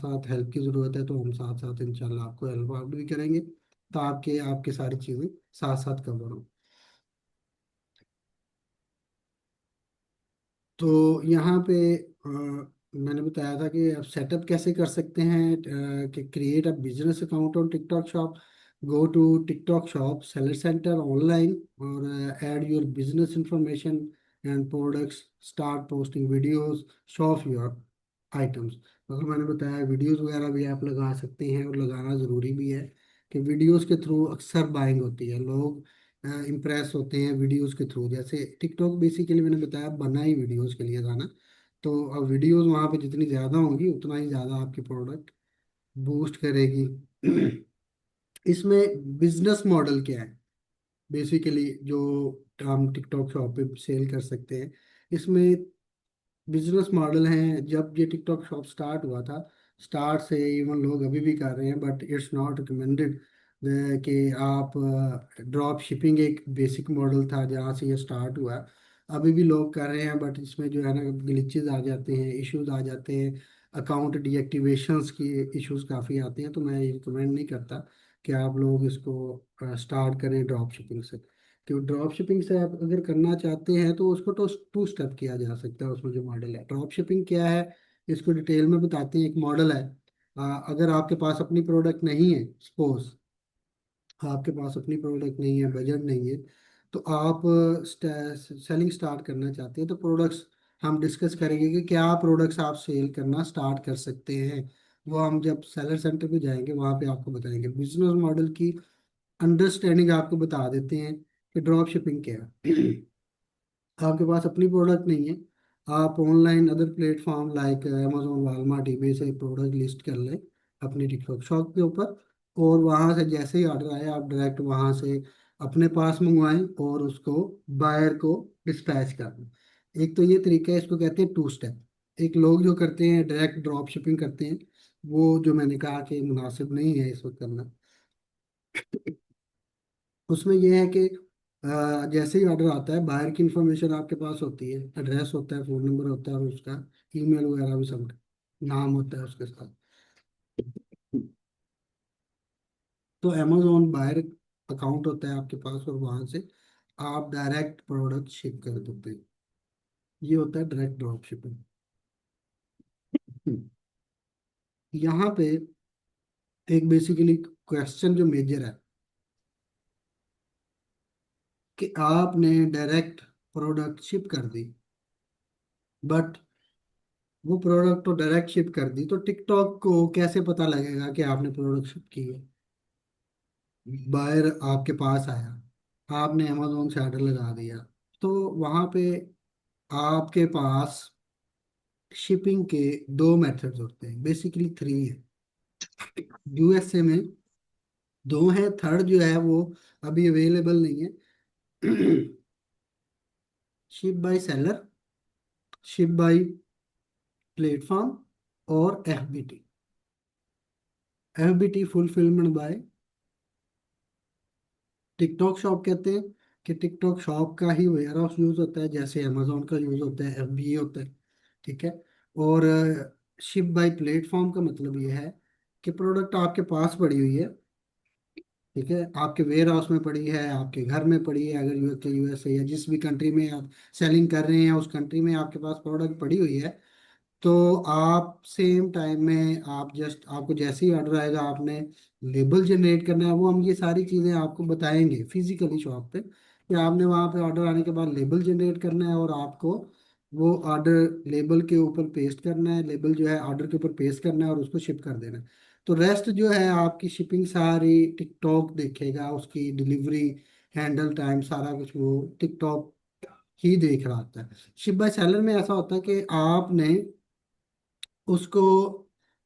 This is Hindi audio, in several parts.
साथ हेल्प की ज़रूरत है तो हम साथ साथ इंशाल्लाह आपको हेल्प आउट भी करेंगे, ताकि आपकी सारी चीज़ें साथ साथ कवर हो। तो यहाँ पे मैंने बताया था कि आप सेटअप कैसे कर सकते हैं, कि create a business account on TikTok shop, go to TikTok shop seller centre online, और add your business information and products, start posting videos, show off your items. मतलब मैंने बताया वीडियोस वगैरह भी आप लगा सकते हैं, और लगाना ज़रूरी भी है कि वीडियोस के थ्रू अक्सर बाइंग होती है, लोग इम्प्रेस होते हैं वीडियोस के थ्रू। जैसे टिकटॉक बेसिकली मैंने बताया बना ही वीडियोस के लिए था ना, तो अब वीडियोस वहाँ पे जितनी ज़्यादा होंगी उतना ही ज़्यादा आपकी प्रोडक्ट बूस्ट करेगी। इसमें बिजनेस मॉडल क्या है बेसिकली, जो हम टिकटॉक शॉप पे सेल कर सकते हैं, इसमें बिजनेस मॉडल हैं। जब ये टिकटॉक शॉप स्टार्ट हुआ था, स्टार्ट से इवन लोग अभी भी कर रहे हैं, बट इट्स नॉट रिकमेंडेड कि आप ड्रॉप शिपिंग एक बेसिक मॉडल था जहाँ से ये स्टार्ट हुआ। अभी भी लोग कर रहे हैं, बट इसमें जो है ना ग्लिचेस आ जाते हैं, इश्यूज आ जाते हैं, अकाउंट डीएक्टिवेशंस की इश्यूज काफ़ी आते हैं। तो मैं ये रिकमेंड नहीं करता कि आप लोग इसको स्टार्ट करें ड्रॉप शिपिंग से। तो ड्रॉप शिपिंग से आप अगर करना चाहते हैं तो उसको तो टू स्टेप किया जा सकता है। उसमें जो मॉडल है, ड्रॉप शिपिंग क्या है, इसको डिटेल में बताते हैं। एक मॉडल है, अगर आपके पास अपनी प्रोडक्ट नहीं है, सपोज आपके पास अपनी प्रोडक्ट नहीं है, बजट नहीं है, तो आप सेलिंग स्टार्ट करना चाहते हैं, तो प्रोडक्ट्स हम डिस्कस करेंगे कि क्या प्रोडक्ट्स आप सेल करना स्टार्ट कर सकते हैं। वो हम जब सेलर सेंटर पे जाएंगे वहाँ पे आपको बताएंगे। बिजनेस मॉडल की अंडरस्टैंडिंग आपको बता देते हैं कि ड्रॉप शिपिंग क्या है। आपके पास अपनी प्रोडक्ट नहीं है, आप online other platform like Amazon, Walmart, eBay से प्रोडक्ट लिस्ट कर लें अपनी टिकटॉक शॉप के ऊपर, और वहाँ से जैसे ही ऑर्डर आए आप डायरेक्ट वहाँ से अपने पास मंगवाएं और उसको बायर को डिस्पैच कर दें। एक तो ये तरीका है, इसको कहते हैं टू स्टेप। एक लोग जो करते हैं डायरेक्ट ड्रॉप शिपिंग करते हैं, वो जो मैंने कहा कि मुनासिब नहीं है इस वक्त करना। उसमें यह है कि जैसे ही ऑर्डर आता है, बाहर की इंफॉर्मेशन आपके पास होती है, एड्रेस होता है, फ़ोन नंबर होता है, और उसका ईमेल वगैरह भी सब नाम होता है उसके साथ। तो अमेजोन बाहर अकाउंट होता है आपके पास, और वहां से आप डायरेक्ट प्रोडक्ट शिप कर देते हैं। ये होता है डायरेक्ट ड्रॉप शिपिंग। यहाँ पे एक बेसिकली क्वेश्चन जो मेजर है कि आपने डायरेक्ट प्रोडक्ट शिप कर दी, बट वो प्रोडक्ट तो डायरेक्ट शिप कर दी, तो टिकटॉक को कैसे पता लगेगा कि आपने प्रोडक्ट शिप की है। बायर आपके पास आया, आपने अमेजोन से ऑर्डर लगा दिया, तो वहां पे आपके पास शिपिंग के दो मेथड्स होते हैं, बेसिकली थ्री है। यूएसए में दो है, थर्ड जो है वो अभी अवेलेबल नहीं है। Ship by seller, ship by platform, और FBT. FBT fulfilment by TikTok shop कहते हैं, कि टिकटॉक शॉप का ही वेयर हाउस यूज होता है, जैसे अमेजोन का यूज होता है, एफबीए होता है। ठीक है। और शिप बाय प्लेटफॉर्म का मतलब ये है कि प्रोडक्ट आपके पास पड़ी हुई है, ठीक है, आपके वेयर हाउस में पड़ी है, आपके घर में पड़ी है, अगर यूएस के यूएसए या जिस भी कंट्री में आप सेलिंग कर रहे हैं उस कंट्री में आपके पास प्रोडक्ट पड़ी हुई है, तो आप सेम टाइम में आप जस्ट आपको जैसे ही ऑर्डर आएगा आपने लेबल जनरेट करना है। वो हम ये सारी चीज़ें आपको बताएंगे फिजिकली शॉप पे, कि आपने वहाँ पे ऑर्डर आने के बाद लेबल जनरेट करना है, और आपको वो ऑर्डर लेबल के ऊपर पेस्ट करना है, लेबल जो है ऑर्डर के ऊपर पेस्ट करना है और उसको शिप कर देना है। तो रेस्ट जो है आपकी शिपिंग सारी टिकटॉक देखेगा, उसकी डिलीवरी, हैंडल टाइम, सारा कुछ वो टिकटॉक ही देख रहा होता है। शिप बाय सेलर में ऐसा होता है कि आपने उसको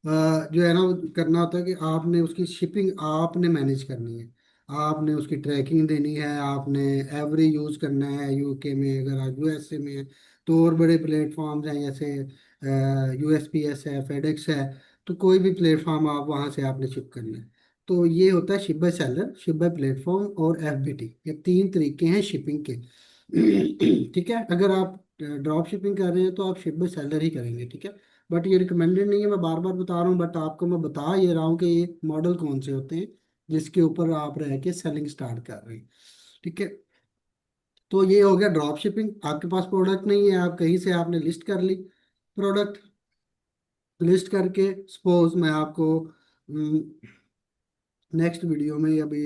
जो है ना वो करना होता है कि आपने उसकी शिपिंग आपने मैनेज करनी है, आपने उसकी ट्रैकिंग देनी है, आपने एवरी यूज़ करना है। यूके में, अगर आप यूएसए में है तो और बड़े प्लेटफॉर्म्स हैं, जैसे यूएसपीएस है, फेडेक्स है, तो कोई भी प्लेटफॉर्म आप वहाँ से आपने शिप करना है। तो ये होता है ship by seller, ship by platform और एफबीटी। ये तीन तरीके हैं शिपिंग के। ठीक है। अगर आप ड्रॉप शिपिंग कर रहे हैं तो आप शिप बाय सेलर ही करेंगे, ठीक है। बट ये रिकमेंडेड नहीं है, मैं बार बार बता रहा हूँ, बट आपको मैं बता ये रहा हूँ कि ये मॉडल कौन से होते हैं जिसके ऊपर आप रह के सेलिंग स्टार्ट कर रहे हैं। ठीक है। तो ये हो गया ड्रॉप शिपिंग। आपके पास प्रोडक्ट नहीं है, आप कहीं से आपने लिस्ट कर ली प्रोडक्ट। लिस्ट करके सपोज मैं आपको नेक्स्ट वीडियो में, अभी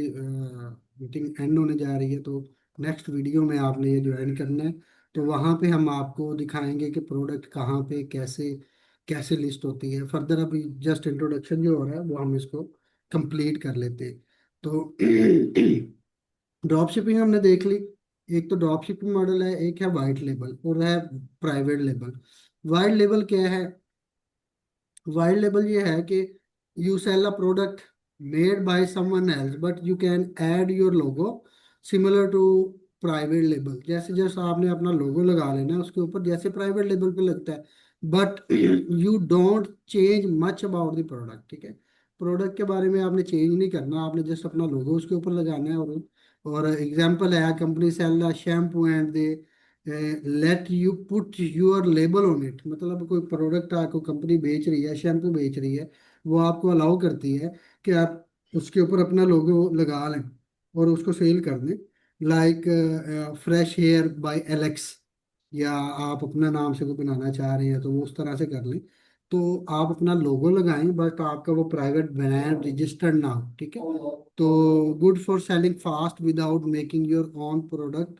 मीटिंग एंड होने जा रही है, तो नेक्स्ट वीडियो में आपने ये ज्वाइन करना है। तो वहाँ पे हम आपको दिखाएंगे कि प्रोडक्ट कहाँ पे कैसे कैसे लिस्ट होती है। फर्दर अभी जस्ट इंट्रोडक्शन जो हो रहा है वो हम इसको कंप्लीट कर लेते हैं। तो ड्रॉप शिपिंग हमने देख ली। एक तो ड्रॉप शिपिंग मॉडल है, एक है वाइट लेबल और है प्राइवेट लेबल। वाइट लेबल क्या है? वाइट लेबल ये है कि you sell a product made by someone else but you can add your logo similar to private label. जैसे जैसे आपने अपना लोगो लगा लेना है उसके ऊपर, जैसे प्राइवेट लेबल पे लगता है, but you don't change much about the product. ठीक है। प्रोडक्ट के बारे में आपने चेंज नहीं करना, आपने जस्ट अपना लोगो उसके ऊपर लगाना है। और एग्जांपल है, company sell the shampoo and they let you put your label on it. मतलब कोई प्रोडक्ट आपको कंपनी बेच रही है, शैम्पू बेच रही है, वो आपको अलाउ करती है कि आप उसके ऊपर अपना लोगो लगा लें और उसको सेल कर दें। Like fresh hair by Alex, या आप अपना नाम से कोई बनाना चाह रहे हैं तो वो उस तरह से कर लें। तो आप अपना लोगो लगाएं, बट आपका वो प्राइवेट ब्रांड रजिस्टर्ड ना हो। ठीक है। तो good for selling fast without making your own product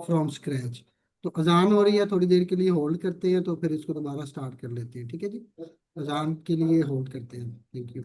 from scratch. तो अजान हो रही है, थोड़ी देर के लिए होल्ड करते हैं, तो फिर इसको दोबारा स्टार्ट कर लेते हैं। ठीक है जी। अजान के लिए होल्ड करते हैं। Thank you.